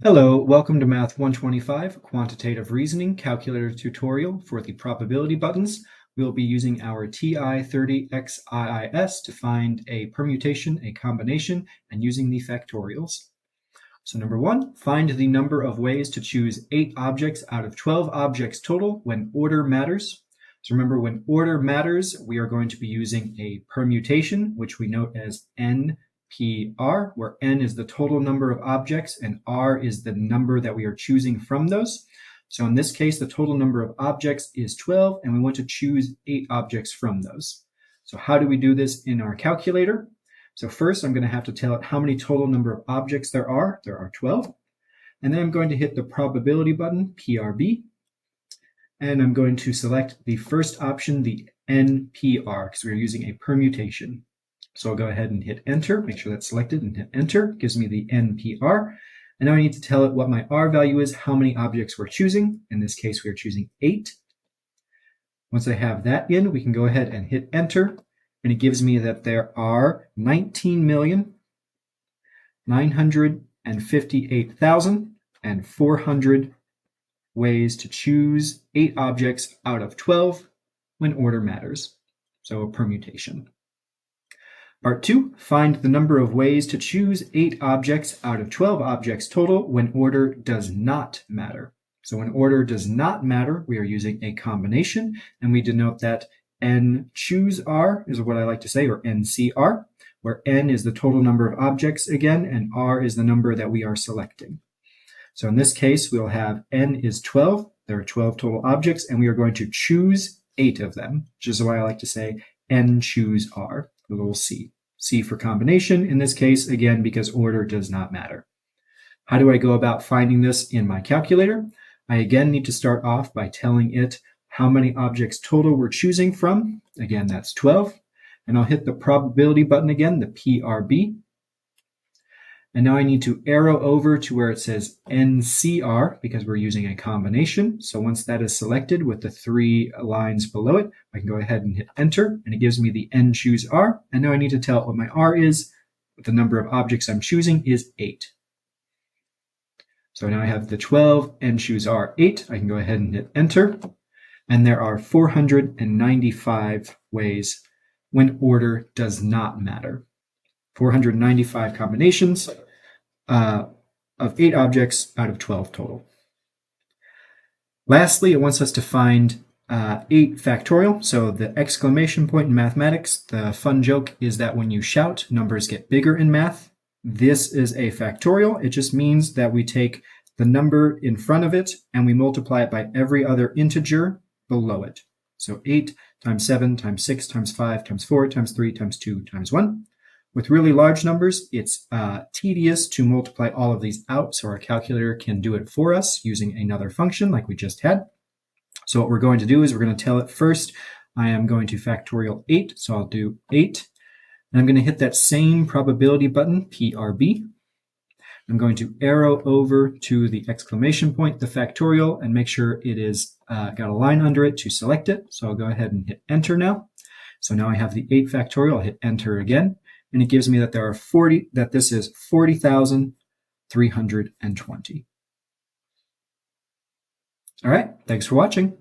Hello, welcome to Math 125, Quantitative Reasoning Calculator tutorial for the probability buttons. We'll be using our TI-30XIIS to find a permutation, a combination, and using the factorials. So number one, find the number of ways to choose 8 objects out of 12 objects total when order matters. So remember, when order matters, we are going to be using a permutation, which we note as NPR, where N is the total number of objects and R is the number that we are choosing from those. So in this case, the total number of objects is 12, and we want to choose 8 objects from those. So how do we do this in our calculator? So first, I'm going to have to tell it how many total number of objects there are. There are 12. And then I'm going to hit the probability button, PRB. And I'm going to select the first option, the NPR, because we're using a permutation. So I'll go ahead and hit enter, make sure that's selected and hit enter. It gives me the NPR. And now I need to tell it what my R value is, how many objects we're choosing. In this case, we are choosing 8. Once I have that in, we can go ahead and hit enter. And it gives me that there are 19,958,400 ways to choose 8 objects out of 12 when order matters. So a permutation. Part 2, find the number of ways to choose 8 objects out of 12 objects total when order does not matter. So when order does not matter, we are using a combination, and we denote that N choose R is what I like to say, or NCR, where N is the total number of objects again, and R is the number that we are selecting. So in this case, we'll have N is 12. There are 12 total objects, and we are going to choose 8 of them, which is why I like to say N choose R, a little C. C for combination in this case, again, because order does not matter. How do I go about finding this in my calculator? I again need to start off by telling it how many objects total we're choosing from. Again, that's 12. And I'll hit the probability button again, the PRB. And now I need to arrow over to where it says NCR because we're using a combination. So once that is selected with the 3 lines below it, I can go ahead and hit enter, and it gives me the N choose R. And now I need to tell it what my R is. The number of objects I'm choosing is 8. So now I have the 12 N choose R 8. I can go ahead and hit enter. And there are 495 ways when order does not matter. 495 combinations of 8 objects out of 12 total. Lastly, it wants us to find 8 factorial. So the exclamation point in mathematics, the fun joke is that when you shout, numbers get bigger in math. This is a factorial. It just means that we take the number in front of it and we multiply it by every other integer below it. So 8 times 7 times 6 times 5 times 4 times 3 times 2 times 1. With really large numbers, it's tedious to multiply all of these out, so our calculator can do it for us using another function like we just had. So what we're going to do is we're going to tell it first, I am going to factorial 8, so I'll do 8. And I'm going to hit that same probability button, PRB. I'm going to arrow over to the exclamation point, the factorial, and make sure it is got a line under it to select it. So I'll go ahead and hit enter now. So now I have the 8 factorial. I'll hit enter again, and it gives me that there are this is 40,320. All right, thanks for watching.